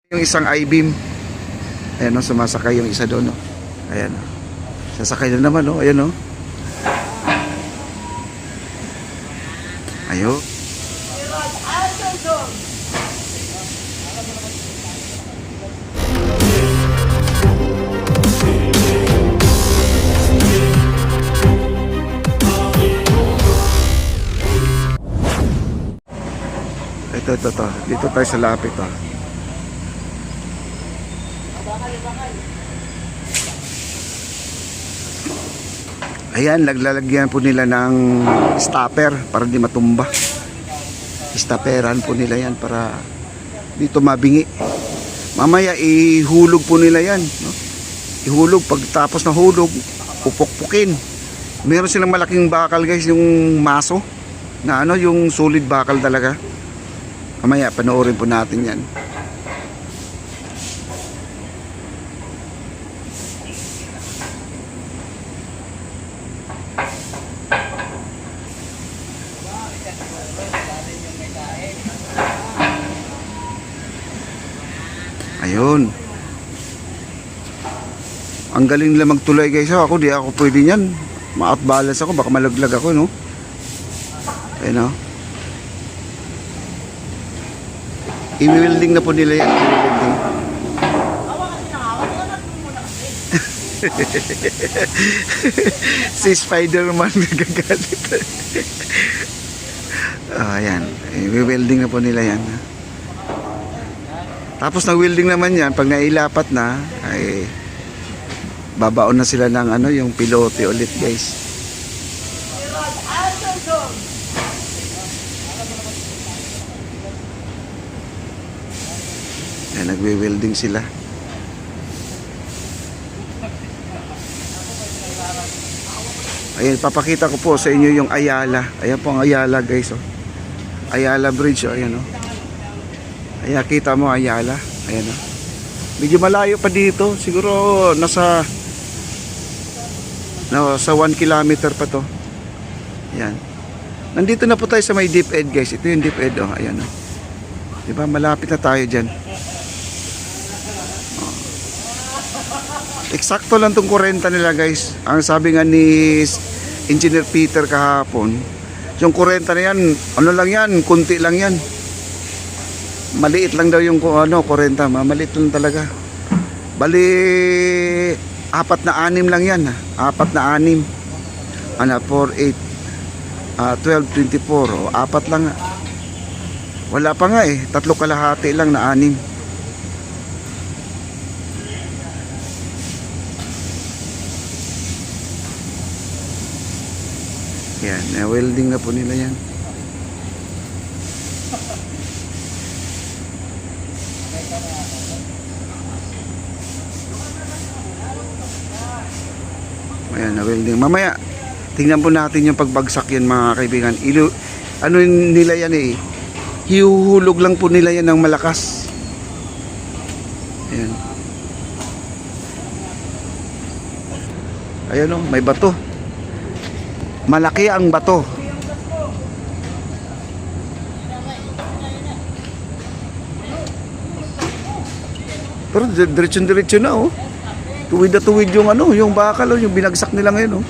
Yung isang I-beam. Ayan o, sumasakay yung isa doon o. Ayan o. Sasakay na naman o. Ayan o. Ayo. Ito. Dito tayo sa lapit o. Ayan, naglalagyan po nila ng stopper para di matumba. Stopperan po nila yan para dito mabingi. Mamaya ihulog po nila yan, no? Ihulog, pagtapos na hulog, pupukpukin. Meron silang malaking bakal guys, yung maso na ano, yung solid bakal talaga. Mamaya panoorin po natin yan. Ayun. Ang galing nila magtulay guys. Ako di ako pwede niyan. Ma-out balance ako, baka malaglag ako, no? Ayun, no? I-welding na po nila yan. I-welding. Si Spider-Man nagagalit. Ayan. I-welding na po nila yan. Tapos na welding naman yan, pag nailapat na, ay babaon na sila ng ano, yung pilote ulit guys. Ayan, nagwe-welding sila. Ayan, papakita ko po sa inyo yung Ayala. Ayan po ang Ayala guys, oh. Ayala Bridge, oh. Ayan, oh. Ayan, kita mo Ayala. Ayan, oh. Medyo malayo pa dito. Siguro nasa 1 kilometer pa to. Ayan. Nandito na po tayo sa may deep end guys. Ito yung deep end, oh. Ayan, oh. Diba, malapit na tayo dyan. Oh. Eksakto lang tong 40 nila guys. Ang sabi nga ni Engineer Peter kahapon, yung 40 na yan, ano lang yan, kunti lang yan. Maliit lang daw yung ano, 40, maliit lang talaga. Bali 4 na 6 lang yan, 4 na 6. Ano, 4, 8, 12, 24, o 4 lang. Wala pa nga 3 kalahati lang na 6. Yan, welding na po nila yan. Ayan, na-welding. Mamaya, tingnan po natin yung pagbagsak yan mga kaibigan. Ano nila yan hihuhulog lang po nila yan ng malakas. Ayan. Ayan o, may bato. Malaki ang bato. Pero diretso na oh. Tuwid na tuwid yung ano, yung bakal, yung binagsak nila ngayon, oh.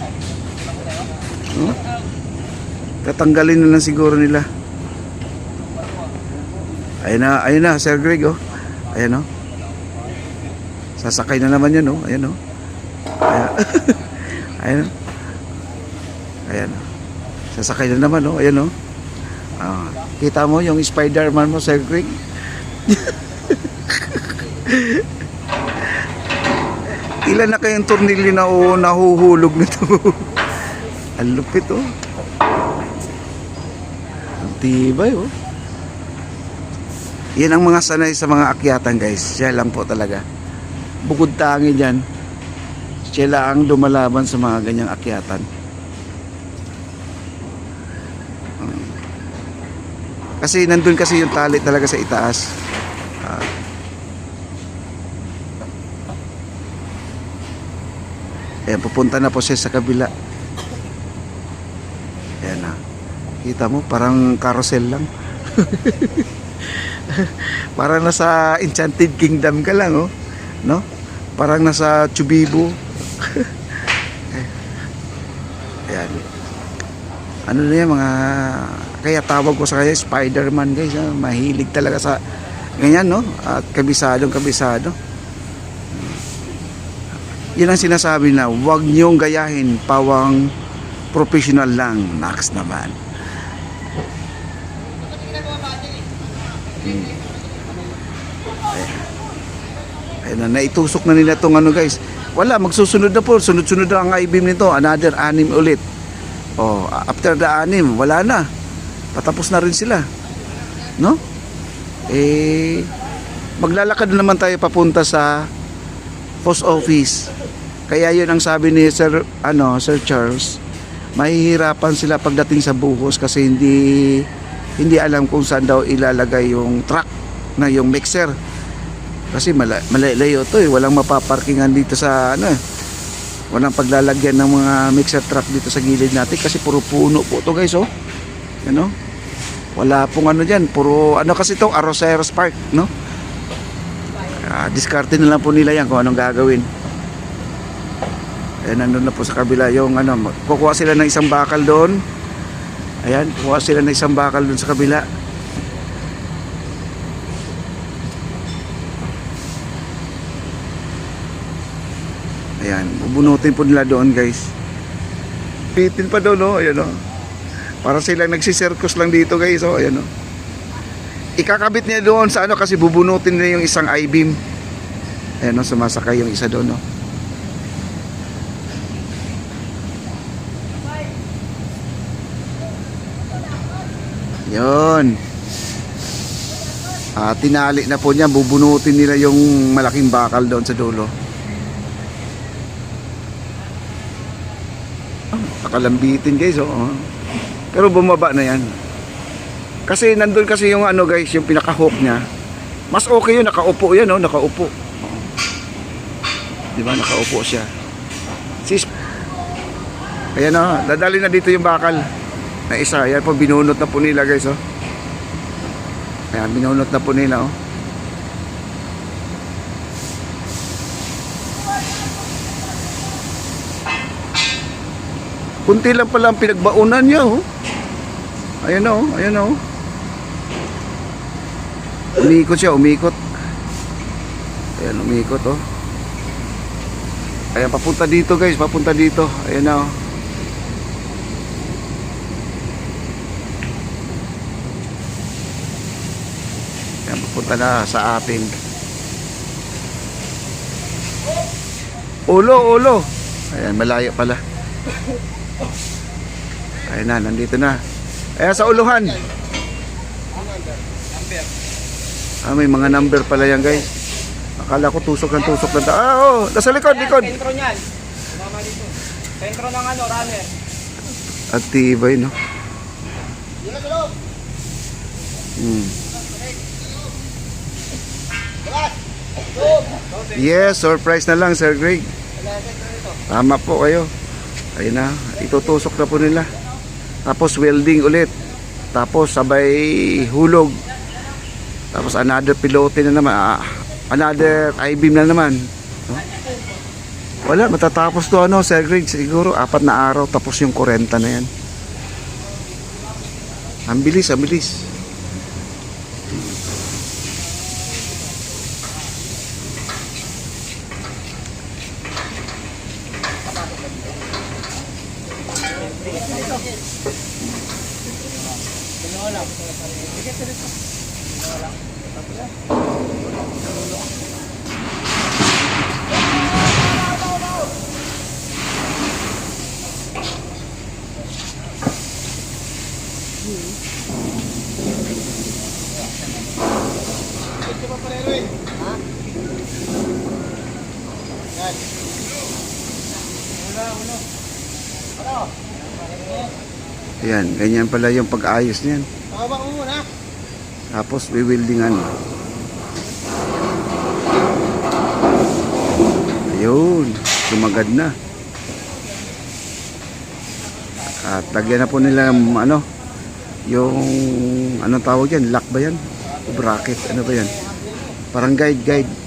Oh. Tatanggalin na lang siguro nila. Ayun na, Sir Greg, oh. Ayan, oh. Sasakay na naman yan, oh. Ayan, oh. Ayan. Ayan, oh. Ayan, oh. Sasakay na naman, oh. Ayan, oh. Kita mo yung Spider-Man mo, Sir Greg? Ilan na kayong tornilyo na nahuhulog nito? Ang lupit, oh. Ang tibay, oh. Yan ang mga sanay sa mga akyatan guys. Siya lang po talaga. Bukod tangi dyan, siya lang lumalaban sa mga ganyang akyatan. Kasi nandun kasi yung tali talaga sa itaas. Ayan, pupunta na po siya sa kabila. Ayan na. Kita mo, parang carousel lang. Parang nasa Enchanted Kingdom ka lang, oh. No? Parang nasa Chubibo. Ayan. Ano na yan, mga... Kaya tawag ko sa kanya, Spider-Man, guys. Ha? Mahilig talaga sa... Ganyan, no? At kabisado. Yan ang sinasabi na, huwag niyong gayahin, pawang professional lang. Max naman. Ayan na, naitusok na nila itong ano, guys. Wala, magsusunod na po. Sunod-sunod na ang I-beam nito. Another 6 ulit. Oh, after the 6, wala na. Patapos na rin sila. No? Maglalakad na naman tayo papunta sa post office. Kaya yun ang sabi ni Sir Charles, mahihirapan sila pagdating sa buhos kasi hindi alam kung saan daw ilalagay yung truck na yung mixer. Kasi malayo to eh. Walang mapaparkingan dito sa walang paglalagyan ng mga mixer truck dito sa gilid natin kasi puro puno po to, guys, oh. You know? Wala pong dyan, puro kasi itong Arroceros Park, no? Diskarte na lang po nila yan kung anong gagawin. Nandun na po sa kabila yung kukuha sila ng isang bakal doon. Ayan, kukuha sila ng isang bakal doon sa kabila. Ayan, bubunutin po nila doon, guys. Pitin pa doon, no? Ayan, no? Para silang nagsisirkus lang dito, guys, oh. Ayan, no? Ikakabit niya doon sa kasi bubunutin nila yung isang I-beam. Ayan, no? Sumasakay yung isa doon, no? Yun. Tinali na po niya, bubunutin nila yung malaking bakal doon sa dulo. Nakalambitin, guys, oh. Pero bumaba na yan. Kasi nandun kasi yung guys, yung pinaka-hook niya. Mas okay yun, nakaupo yan, oh, nakaupo. Diba, nakaupo siya. Ayan, oh, dadali na dito yung bakal na isa. Ayan po, binunot na po nila, guys, oh. Ayan, binunot na po nila, oh. Kunti lang pala ang pinagbaunan niya, oh. Ayan na, oh. Ayan na, oh. Umikot siya, umikot. Ayan, umikot, oh. Ayan, papunta dito, guys. Papunta dito. Ayan na, oh. Ayan, papunta na sa atin. Ulo. Ayan, malayo pala. Ayan na, nandito na. Ayan, sa uluhan. May mga number pala yan, guys. Akala ko tusok lang. Oh, nasa likod. Sentro niyan. Mama dito. Sentro ng runner. Actibay, no? Yes, surprise na lang, Sir Greg. Tama po kayo. Ayun na, itutusok na po nila. Tapos welding ulit. Tapos sabay hulog. Tapos another pilote na naman. Another I-beam na naman. Wala, matatapos to Sir Greg. Siguro 4 na araw tapos yung 40 na yan. Ang bilis. Ayan, ganyan pala yung pag-ayos niyan. Tapos wiwildingan. Ayun, sumagad na. At lagyan na po nila yung anong tawag yan? Lock ba yan? bracket. Ano ba yan? Parang guide.